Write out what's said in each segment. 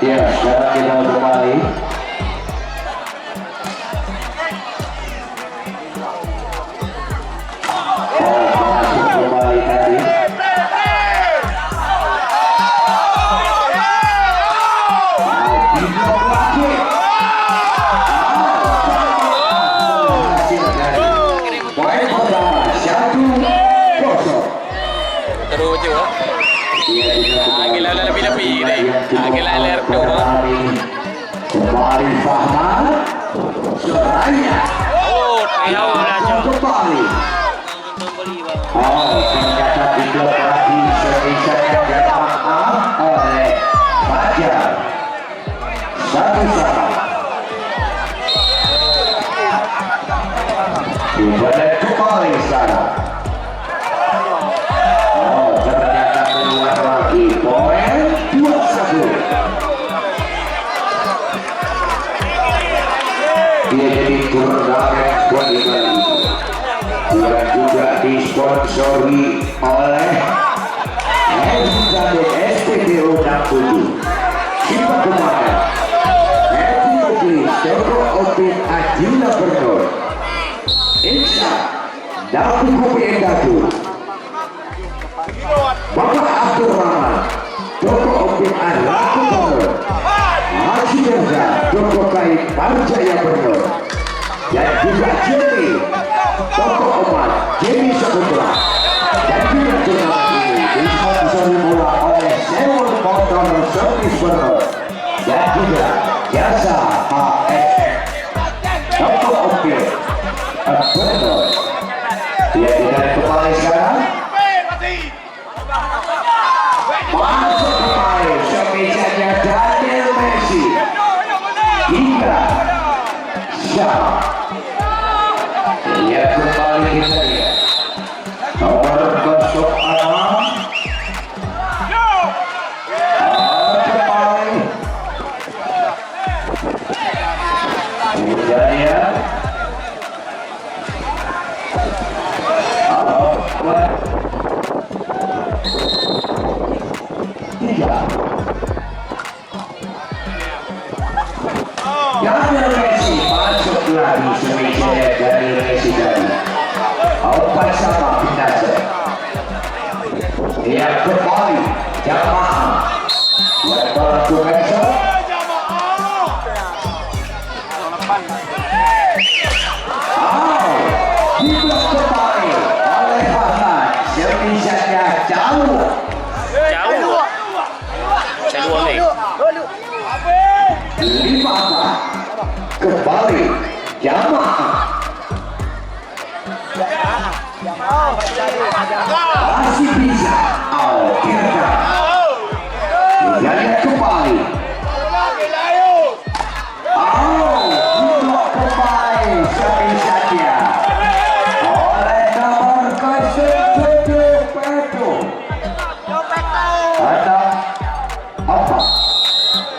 Ya, sekarang kita kembali. Masuk kembali tadi. Poin pertama 1-0. Terus je. Gila lebih-lebih ni. Gila ler tu. Kembali Fahman. Seraya. Oh, tahu lah je. Kembali. Oh, ternyata dikoperasi Indonesia jamaah oleh Fajar. Satu-sama. Diboleh kembali sekarang. Oh, ternyata keluar lagi poin 2-1. Dia jadi turnamen volley kali ini. Dia juga disponsori oleh dan SPBU 67. Siapa kemana? Epidie Toko Opin Adila Bernur. Insya Dapu Kopi Datu. Bapak Abdul Rahman Toko Opin Adila Bernur. Haji Mirza Toko Kain Pijay Bernur. Dan juga Jimmy Toko Omar Jimmy Saputra. Dan juga turnamen ini disponsori pula oleh Seoul Motor Service Bernur. Dan juga jasa ASF Toko Opin Bernur. Dia tidak kembali sekarang. Masuk kembali semejanya Daniel Messi. Hingga Syah. Dia kembali kita lihat. Nomor 06. Kembali. Kita lihat. Daniel Messi masuk lagi semejanya Daniel Messi tadi. Opat sama Pinase. Dia kembali jamaah. Buat pelaku besok. Diblok kembali oleh Fahman. Semejanya jauh. Jauh. Saya dua ni. 5 kembali jamaah. Masih bisa Alkirka. Dia kembali. Diblok kembali semejanya oleh nomor ke-7 Pedro. Ada apa?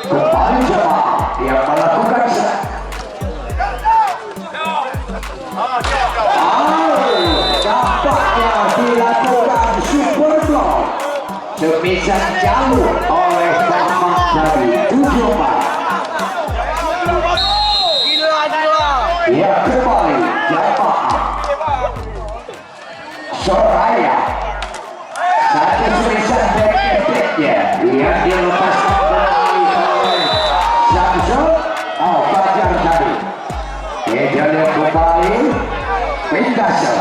Kembali jemaah yang melakukan dampaknya dilakukan super block semisal jalur oleh Tarkam dari 74. Dia kembali jamaah Soraya. Satu semisal back-backnya yang dilepaskan Fajar tadi. Dia kembali Pindasel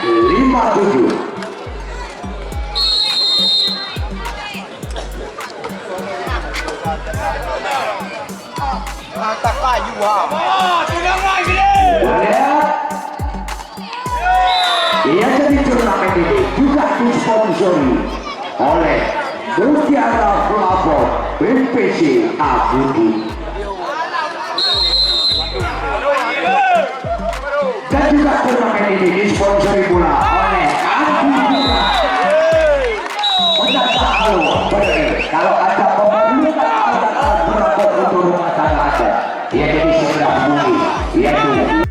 57. Mantap laju wah. Sudah lagi. Ia jadi turnamen ini juga disponsori oleh Mutiara Pelapor BPC Abudi. Dan juga turnamen ini disponsori pula oleh kalau ada memerlukan alat-alat perokok untuk rumah tangga Anda, dia jadi segera hubungi, yaitu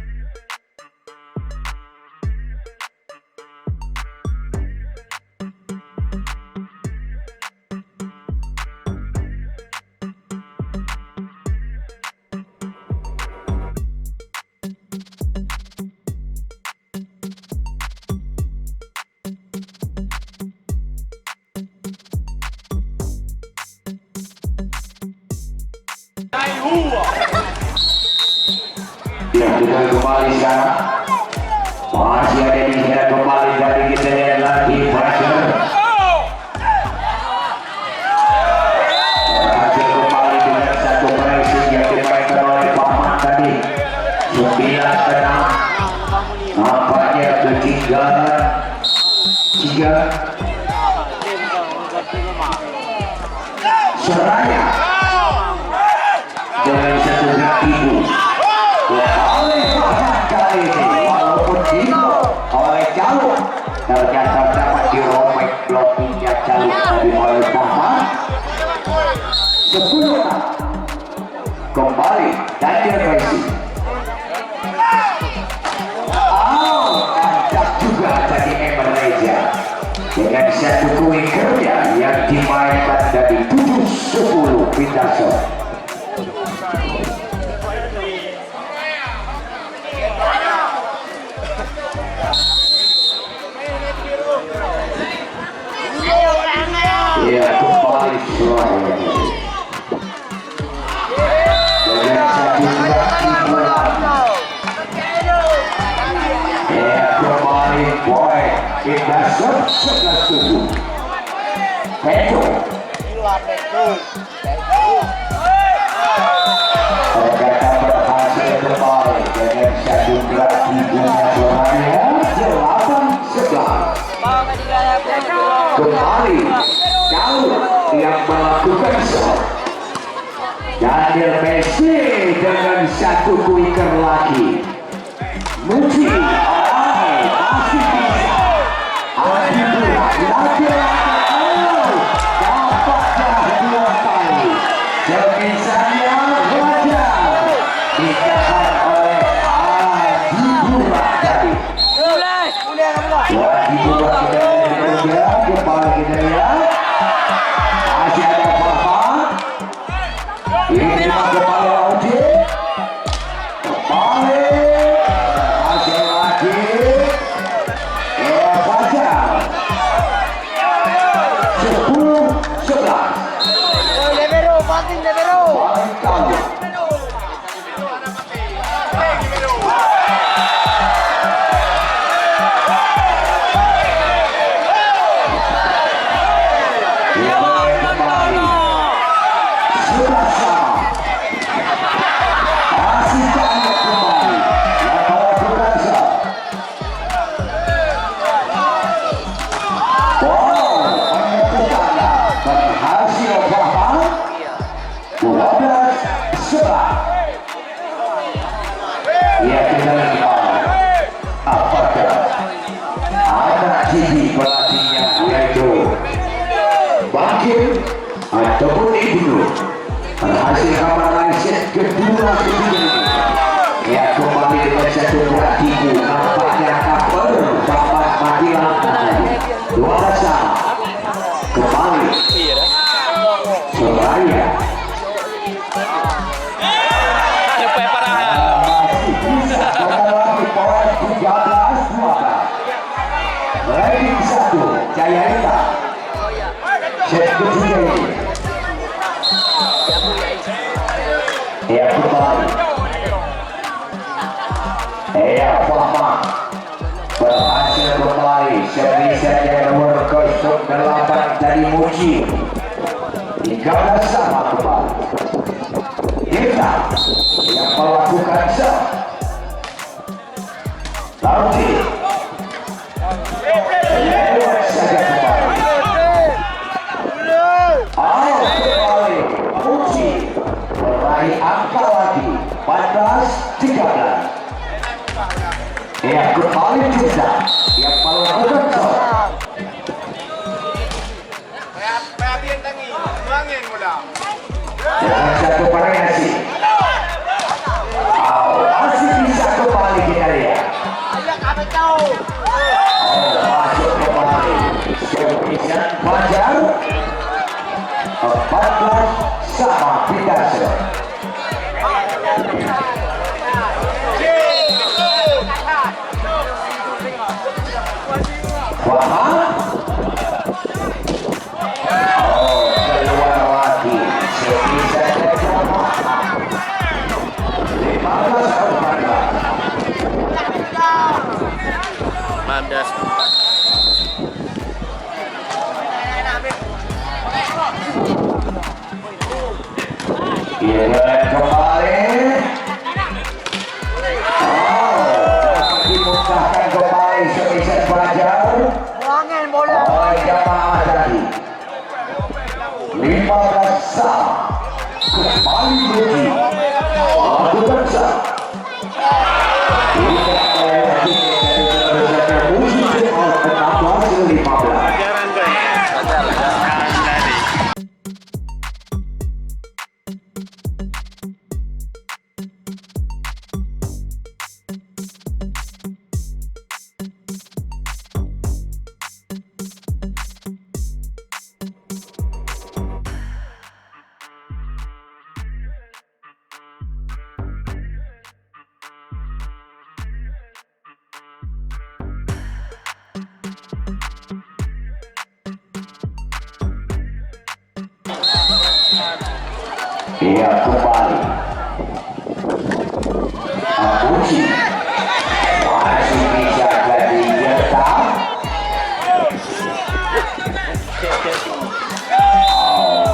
Ya, sudah kembali sekarang. Masih ada di sini kembali dari kita lihat lagi pressure. Berhasil kembali dengan satu pressing yang dimainkan oleh Paman tadi. 9-6. Nampaknya ketinggalan 3. Seraya dengan satu gerak ibu. Oleh Paman kali ini, walaupun Dino oleh Jaluk ternyata dapat dirobek blockingnya Jaluk tadi oleh Paman. 10 kembali Daniel Messi. Mantap juga tadi Emereja dengan satu kuing kerja yang dimainkan dari 7-10 Pitaso. Ya, kembali Surabaya dengan satu kembali Boy Pitaso 11-7 Pedro. Ternyata berhasil kembali dengan satu gerak ibunya Surabaya 8-11. Kembali Jaluk yang melakukan shot. Daniel Messi dengan satu kuiker lagi. Muji masih bisa. Adibura lagi-lagi dapatlah 2 kali. Servisanya wajar ditahan oleh Adibura tadi. Adibura kembali kita lihat. Masih ada Bapak. Ini kembali Audi. Kembali. Masih lagi. Ya Fajar. 10-11. Paling kalah. Ya, kita lihat apakah ada Pidie pelatihnya yaitu Bakir ataupun Ibnu berhasil kapan set kedua ini. Ya, kembali dengan satu gerak ibu nampaknya cover dapat mati langkah 12 kembali Surabaya. Ranking 1 Cahaya Intan. Set ketiga ini. Ya, kembali. Ya, Paman berhasil kembali. Set yang nomor 08 dari Muji. 13 sama kembali. Kita yang melakukan set. Lauti lewat saja kembali. Kembali Muji meraih angka lagi 14-13. Ya, kembali kita yang melakukan shot. Dengan satu variasi. Masih bisa kembali kita lihat. Masuk kembali. Serpisan Fajar 14 sama Pidie. Wah, keluar lagi. Serpisan Iya kembali. Dimudahkan kembali semisal pelajar. Angin bola. Jamaah tadi 15 sama. Kembali Bby. Aku bangsa. Ia kembali Abuji masih bisa jadi getar.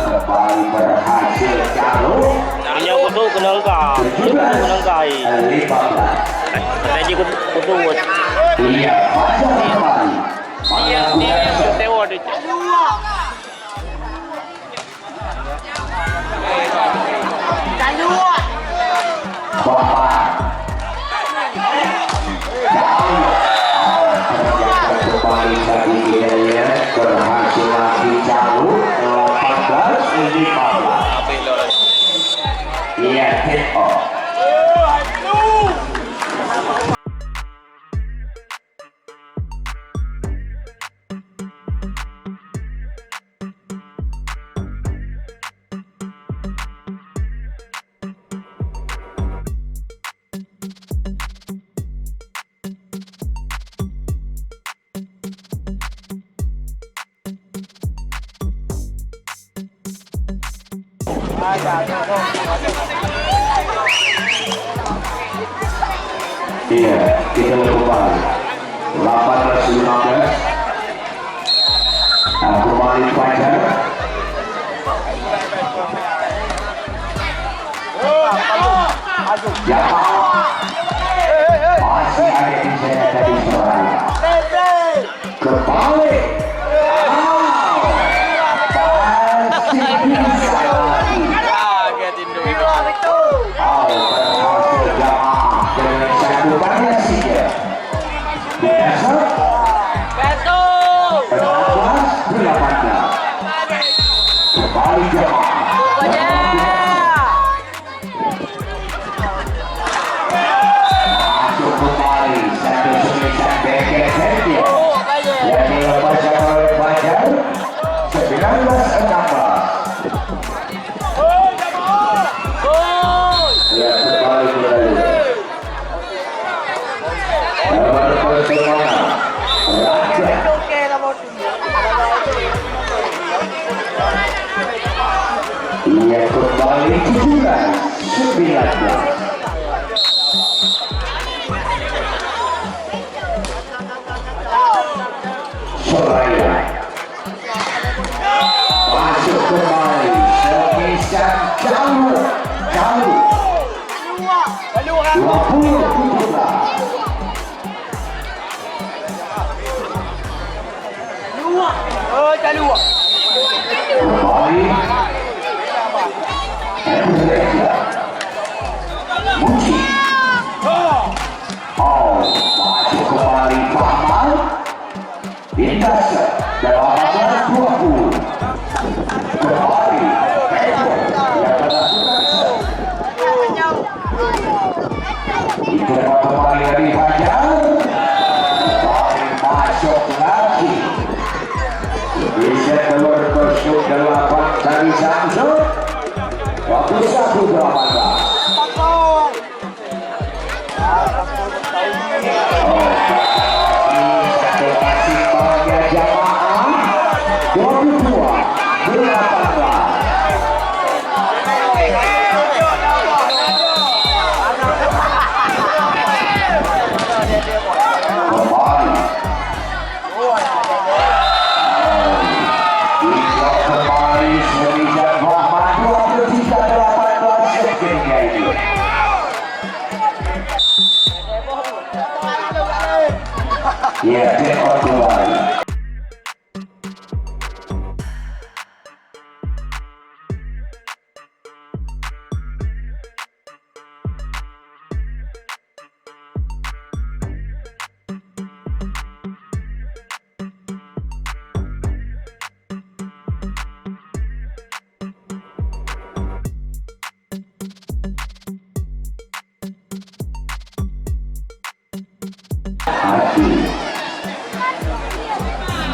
Kembali berhasil jalur. Punya kutu kenal kah? Kenal kai. 15. Tadi kutu buat. Ia pasang kembali. Dia tewa dia. Bapak kembali tadi dia berhasil lagi jalur 18-15. Ia hit off. Iya, kita kembali 18-15. Kembali Fajar. Jamaah masih ada di sana tadi suaranya. Kembali. Masih bisa lagi. Kaget Indo itu. Berhasil jamaah dengan satu variasinya. Biasa. 18-18. Kembali jamaah. Masuk kembali satu semisal BKVC yang dilepaskan oleh Fajar 19-16. Ya kembali berlalu. Barcelona. Raja. Ia kembali 17-19. Soraya masuk kembali semisal jauh 20-17. Kembali Indonesia. Muji. Masuk kembali Kamal. Indonesia 18-20. Kembali Eko yang berlaku. Itu kembali dari Fajar. Kembali masuk lagi. Bisa keluar masuk 8 dari Samsung. Waktu 1-18. Kembali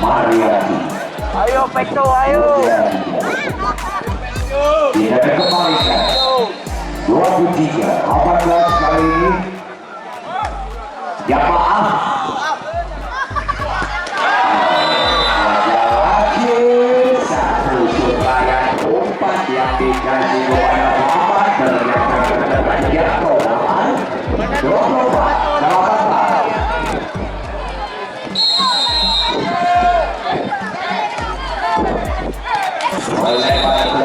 Mariati. Ayo Pekto, ayo. Tidak dikembalikan. 23, 18 kali ini. Jamaah. Ada lagi satu suntayan umpan yang dikasih kepada Muhammad, ternyata jatuh. 24, 18.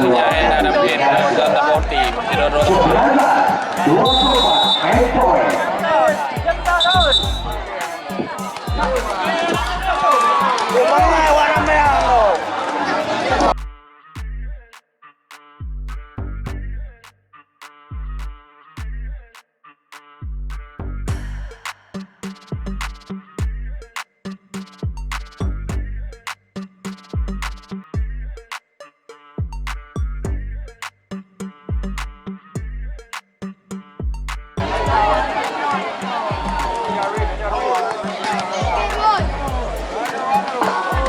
Pijay ada main data boti, tidak ada. 24, main point. warna merah lo.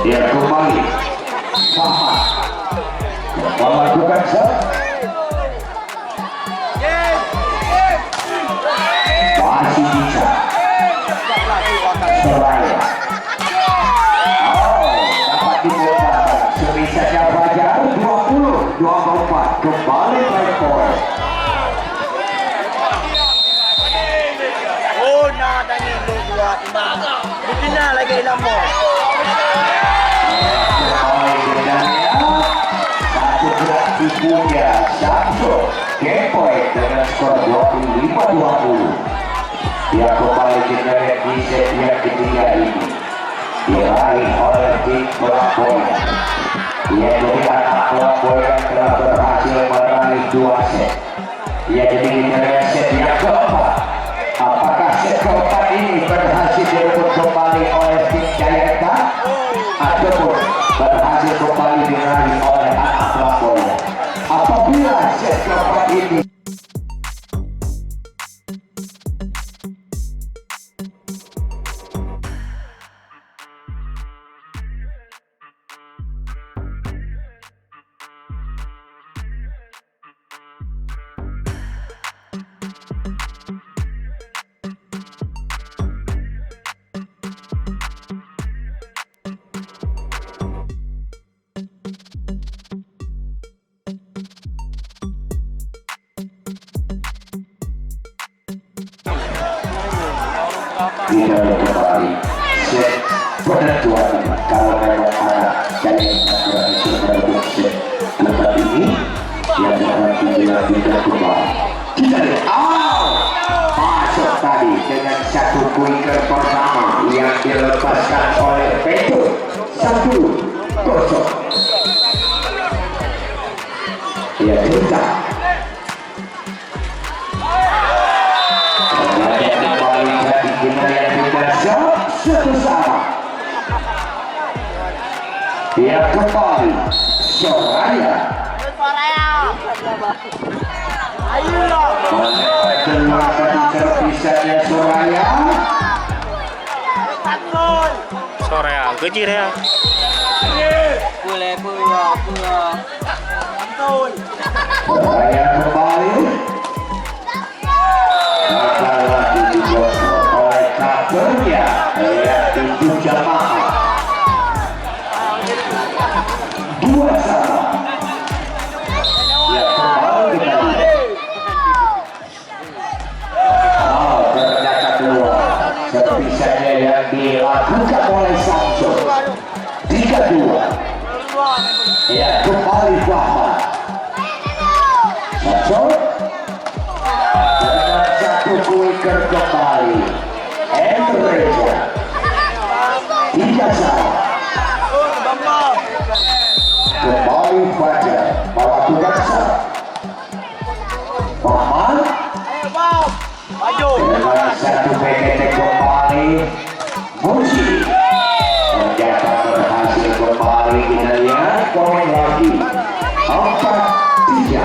Dia kembali Fahad melakukan set masih bisa Seraya dapat dimulai sebisanya Fajar 20 24 kembali main point. Oh, nah tangin lo buat imam. Buktinya lagi ilang mo. Satu gerak ibunya Samsul game point dengan skor 25-20. Dia kembali generate di set yang ketiga ini diraih oleh tim Flamboyan. Dia jadi anak Flamboyan telah berhasil meraih 2 set. Dia jadi generate set yang keempat. Apakah set keempat ini berhasil direbut kembali oleh tim Cahaya Intan ataupun berhasil kembali diraih oleh anak Flamboyan? Apabila set keempat ini tidak kembali set penentuan kalau memang anak Cahaya Intan berhasil merebut set keempat ini yang nanti tidak kembali. Kita lihat masuk tadi dengan satu kuiker pertama yang dilepaskan oleh Peto 1-0. Ya kita satu sama. Dia kembali Soraya. Keluar dari terpisahnya Soraya. Sore ya, kecil ya. Boleh pulang. Soraya kembali. Maka lagi digosok oleh kabarnya yaitu Jamaah. 2 sama. Ya kembali kembali. Ternyata keluar terpisahnya yang dilakukan oleh Samsul. 3-2. Ya kembali Fahad. Samsul dengan satu kuiker kembali. Endreja 3 sama. Kembali Fajar melakukan serve. Muhammad dengan satu PKT kembali Muji ternyata berhasil kembali. Kita lihat poin lagi 4-3.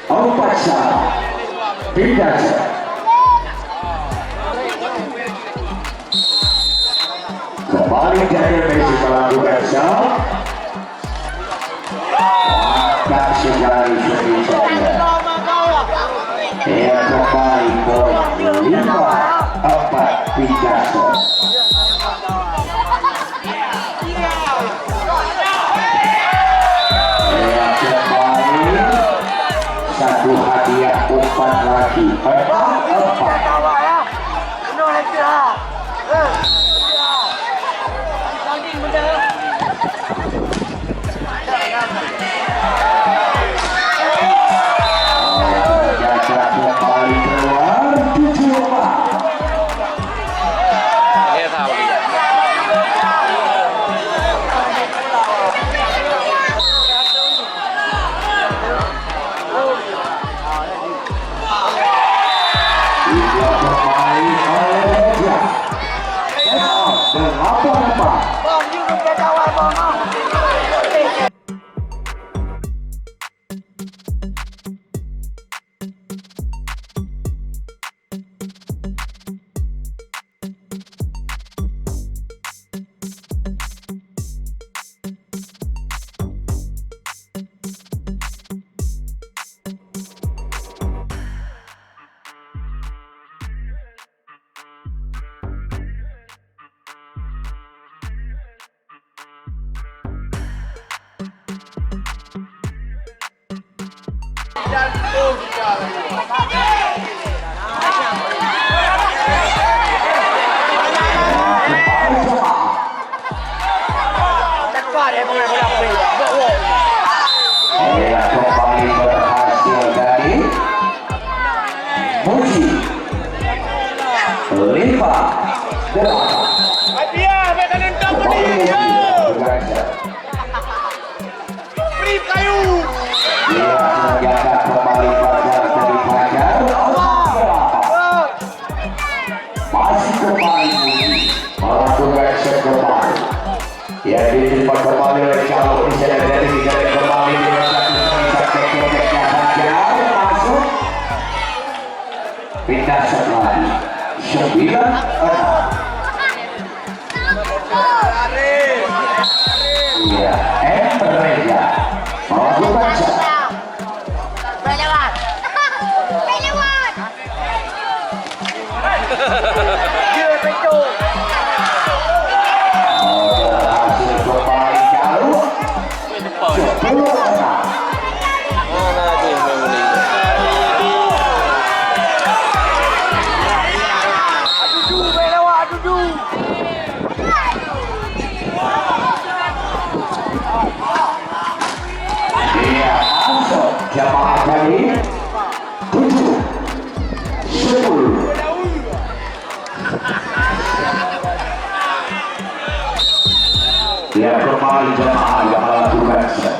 4 sama PIJAY. Kembali dari Messi melakukan shot. Mantap sekali Indonesia. Dia kembali poin 5-4 PIJAY. Dia kembali satu hadiah umpan lagi 4-4. Kembali berhasil dari Muji 5-4. Ya ditimpa kembali oleh calon bisa dari kembali dengan satu tek-teknya saja masuk pindah sekali 9-6. Iya, Reja melakukan shot. Jamaah dari 7-10. Dia kembali jamaah yang melakukan set.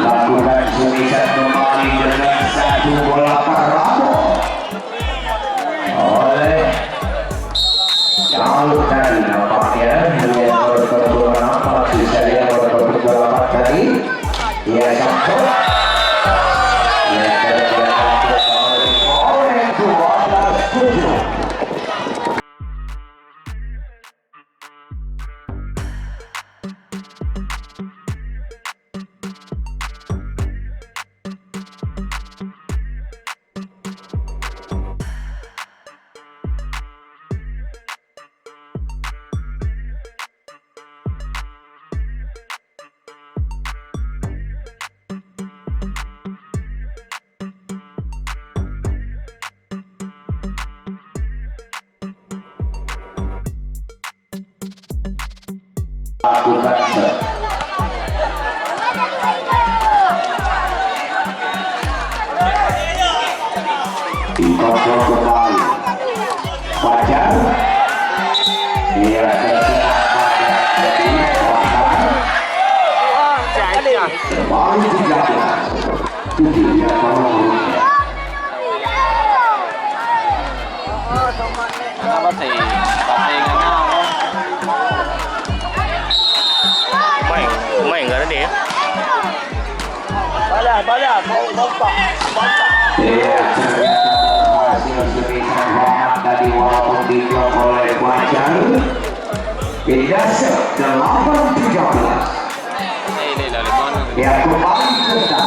Lakukan semiset kembali dengan satu bola perlaku oleh jalur dari nampaknya yang berkedua nampak bisa dia berkedua tadi dia sampai dia terjadi oleh 12-7. Lakukan set. Dikontrol kembali Fajar. Dia terserah pada jadi kawasan kembali 13-7 dia tolong. Kenapa sih? Persaingannya main nggak ada deh ya? balas, lompat. Iya, ternyata hasil semisan hormat tadi walaupun diblok oleh Fajar. Pindah set 8-13. Ini dari mana? Yang kembali kita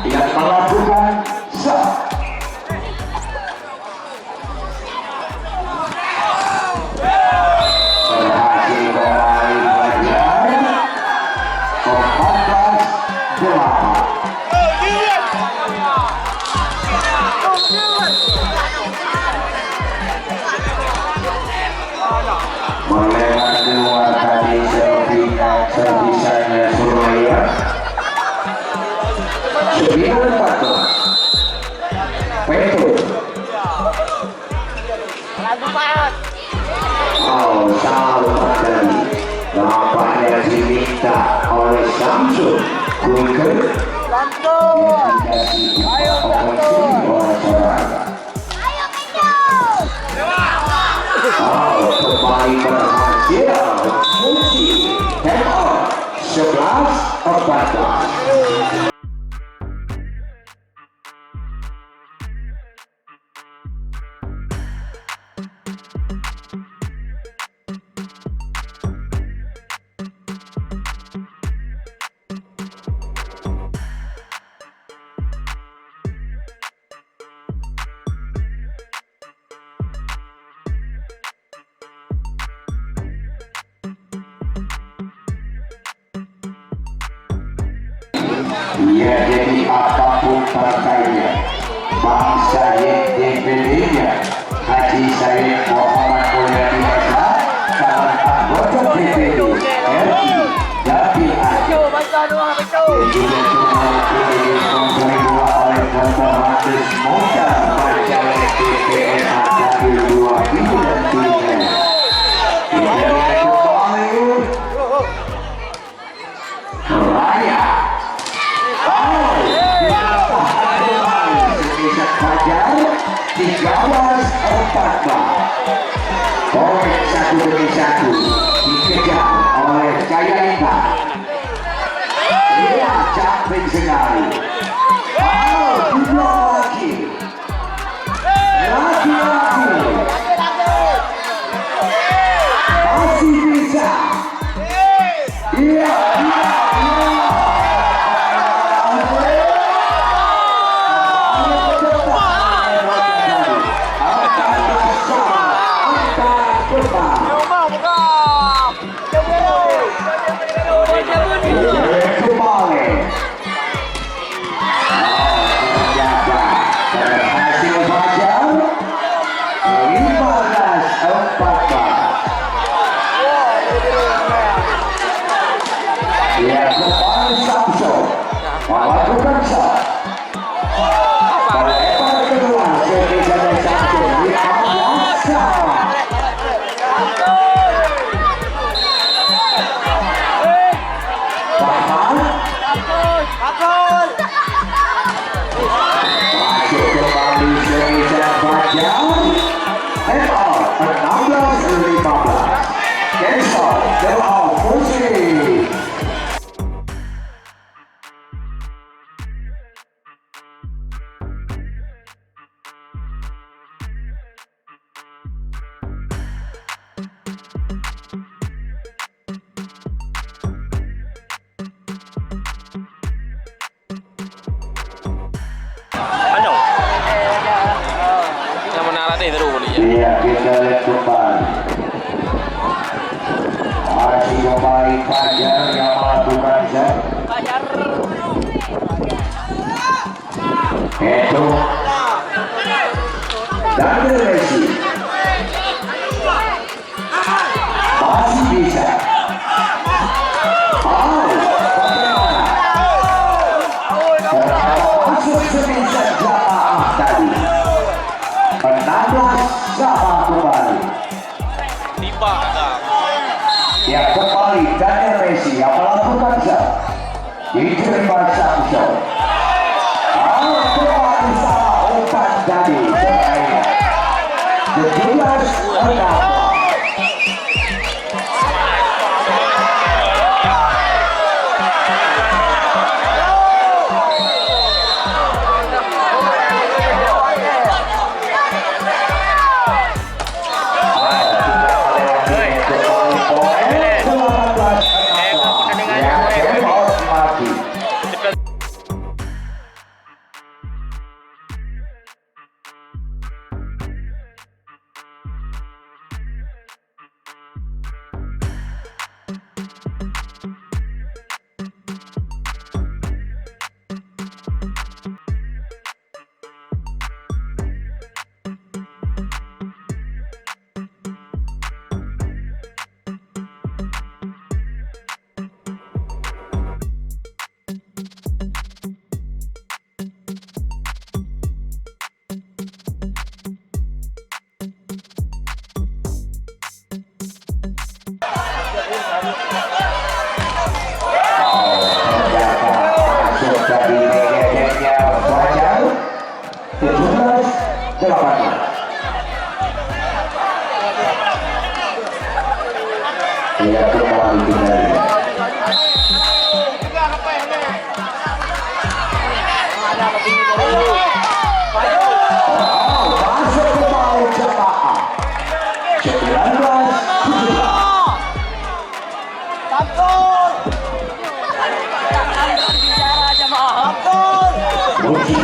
yang melakukan set. Berhasil kembali Fajar. 14-8. Melewat keluar tadi servisanya Surabaya 9-14. Peto salah tadi nampaknya diminta oleh Samsul Gunker. Ayo kembali berhasil Musi Hemon 11-14. Ya jadi apapun partainya, bangsa yang dipilihnya, Haji Said Muhammad Mulyadi Esa, calon anggota DPD RI Dapil Aceh. Juga oleh Dr. Matis Moda Majalah DPR Dapil 2 Ibu dan Pidie. Raya. Digawas 14. Poin 1-1 dikejar oleh Cahaya Intan. Iya, cantik sekali. Diblok lagi. Masih bisa. Iya. Iya, kita lihat kembali. Masih kembali Fajar yang melakukan set. Itu dan Messi masih bisa. Masuk sebisa jamaah tadi. 16-8 kembali. Ya kembali Daniel Messi yang melakukan set. Diterima Samsul. Kembali sama umpan tadi. 17-6. masuk ke bawah jemaah 19-17. Muji.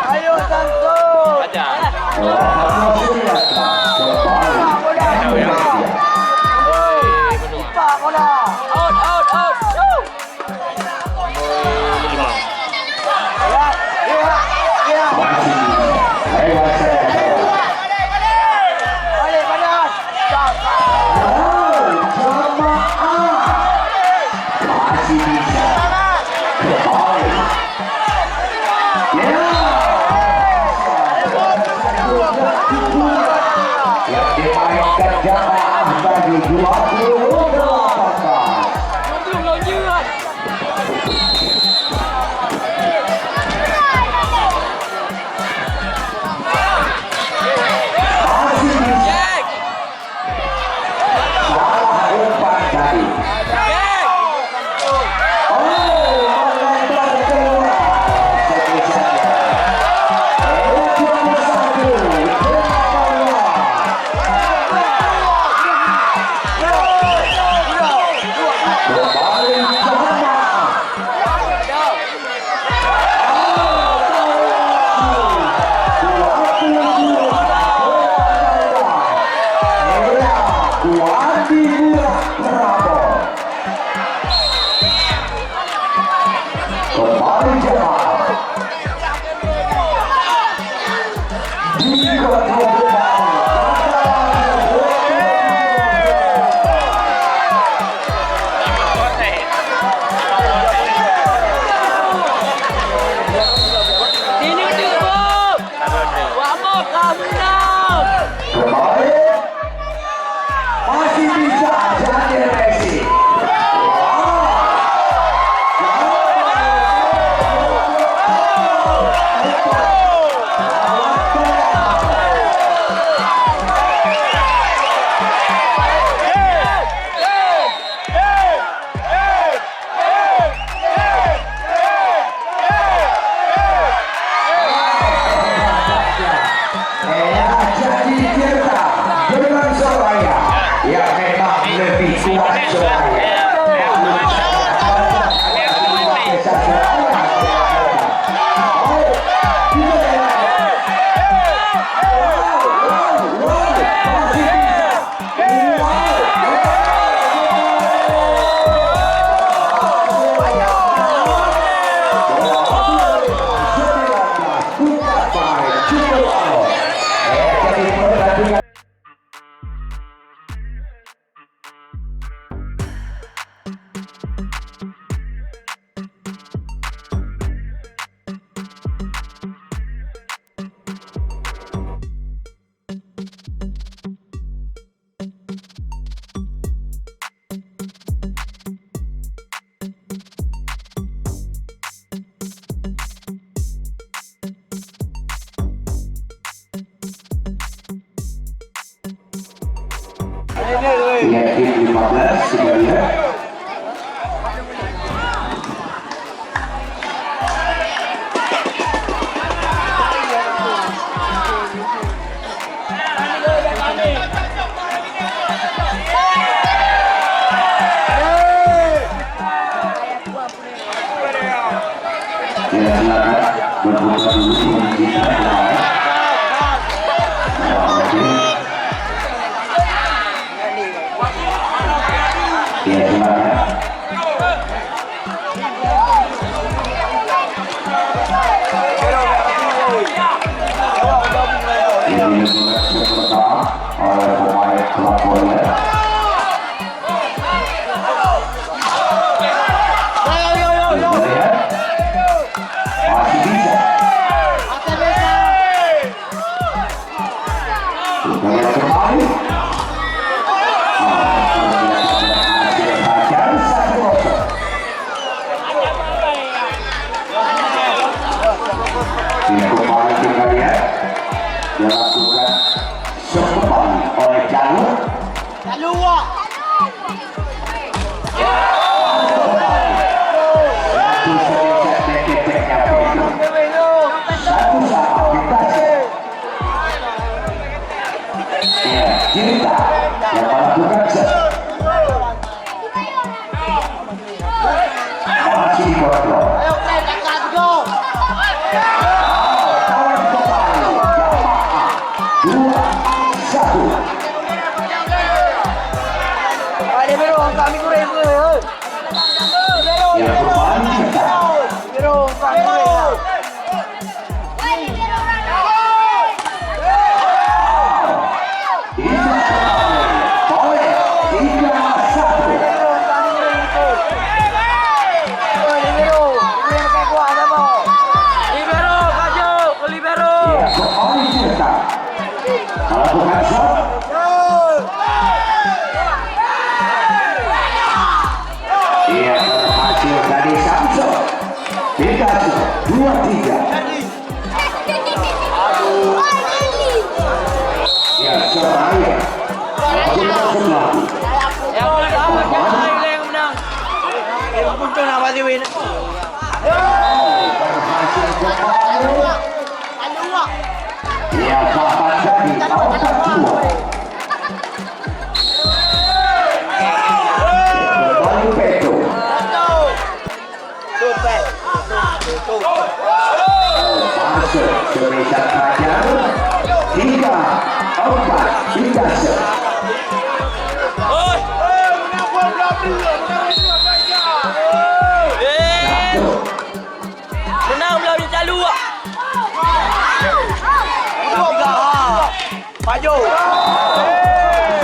Ayo Samsun. Aja. Pak Kona. Out. Ya. Balik badan. Masih bisa kembali. Yang dimainkan jamaah bagi 28. Masih bisa. Salah umpan tadi. Melempar keluar. Kembali jamaah. Kembali jemaah. Kembali. Masih bisa jadi Messi. Jadi Tirta dengan Surabaya yang memang lebih kuat Surabaya. Yakin 15 sebenarnya. Ya silakan berbuka dulu kita. Ya silakan. Ini pertama oleh pemain Flamboyan. Masih bisa. Supaya kembali. Tidak kembali kita lihat. dilakukan kembali oleh Jalur. Satu sama Pidie. Cinta yang melakukan set. Masih kontrol. Kawan kembali jamaah 2-1. Yang kembali cinta. Boleh 3-1. Kembali cinta melakukan shot. Ia berhasil dari Samson. 2-3. Ya, Cahaya melakukan sebelah. Berhasil kembali. Ia dapat jadi angka 2. Kembali Peto. Masuk semisal Fajar. 3-4 Pidie. Menang melalui jalur. Maju.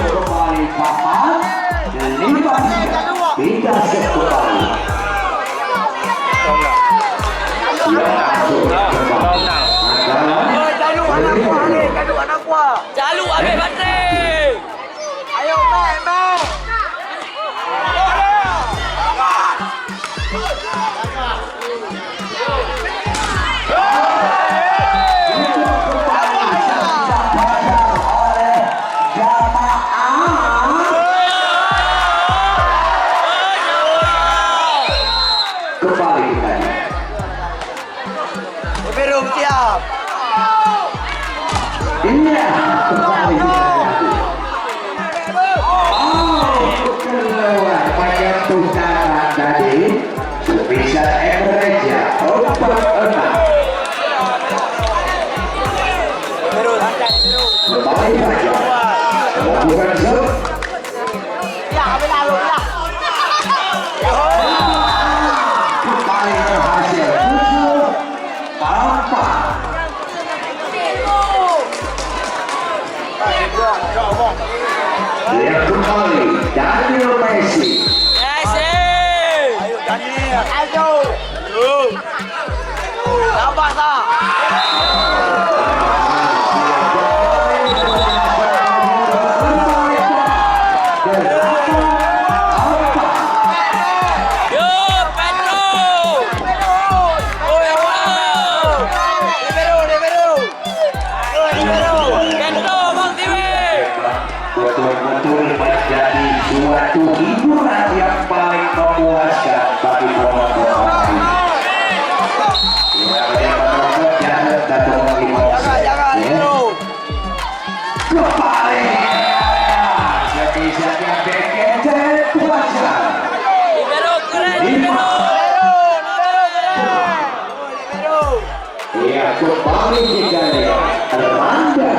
Kembali Papan 5-3. Pidie kembali. Jalur ambil bateri. Ayo main. Kembali kita. Biru siap. Iya, kembali kita. Keluar menyentuh tangan tadi. Bisa average ya 4-6. Biru santai biru. Kembali saja. Melakukan shot. Ya, lalu ya. Kembali berhasil 7-4. Dia kembali Daniel Messi. Ayo Daniel. Ayo. Sabar sah. Betul-betul menjadi suatu hiburan yang paling memuaskan bagi bola-bola ini. Ya, benar-benar jangan datang lagi Jangan biru. kembali. Sebisanya BKT kuasa. Biru keren biru. Ya, kembali kita lihat Randa.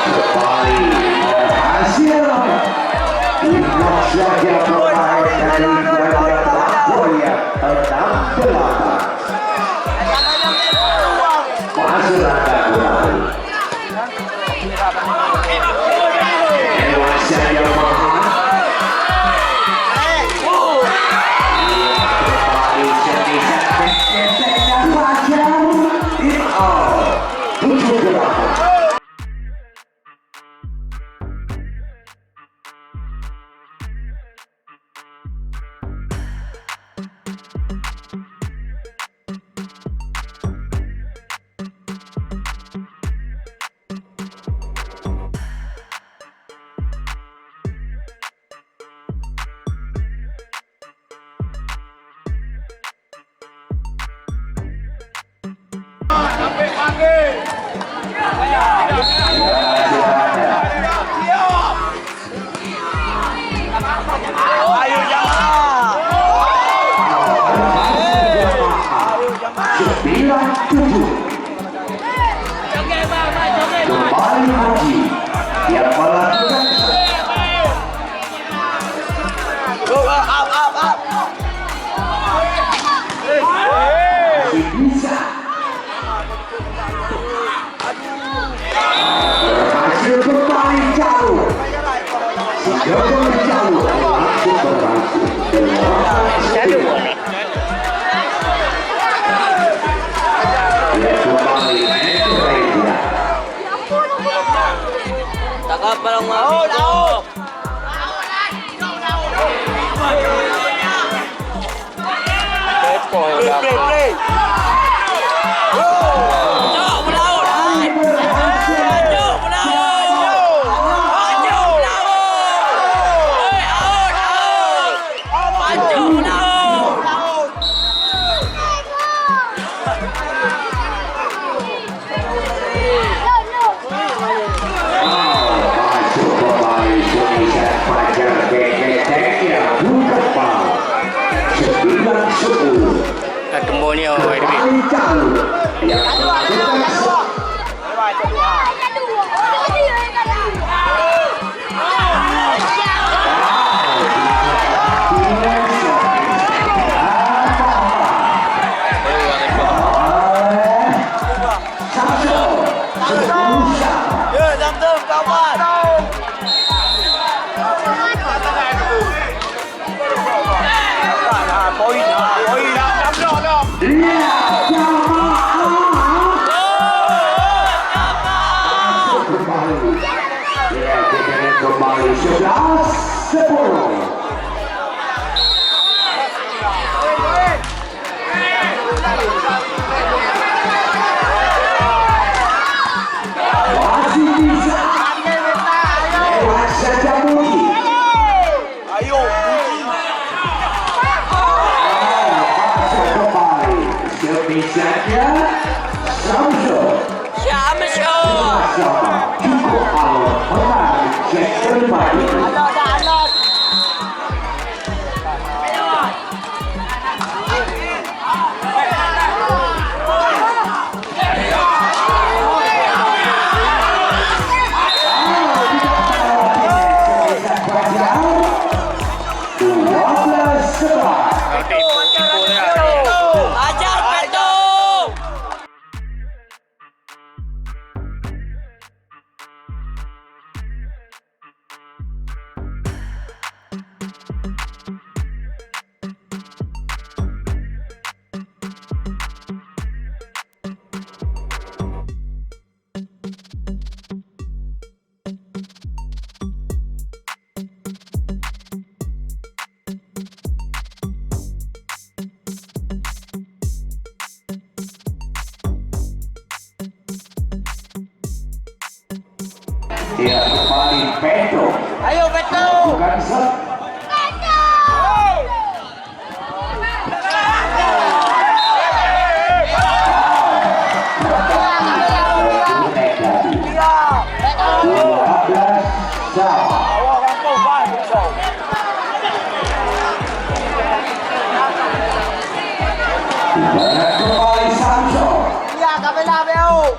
Kembali berhasil. Saja pemain dari Flamboyan 68. Masuk anda kembali. Dewasa yang mahal. Kembali sebisa kesetan wajar. It all 7-8. Ayo jamaah. 9-7. Kembali lagi yang melakukan Up. masih bisa berhasil kembali jauh. Sejauh jauh langsung berhasil. Dia kembali media. Takap balong out. Play. Masuk kembali Indonesia Fajar Bby buka bal 9-10. Kembali Kembali jauh yang melakukan Ya, jam-jam kawan. Poin. kembali 11-10. Masih bisa lewat saja Budi. Ayo. Masuk kembali sebisanya Samsul sama cukup awal menang set terbaru. Ajar betul. Dia kembali Pedro. Ayo betul. Bukan set. Ya, kabel lah, Beo.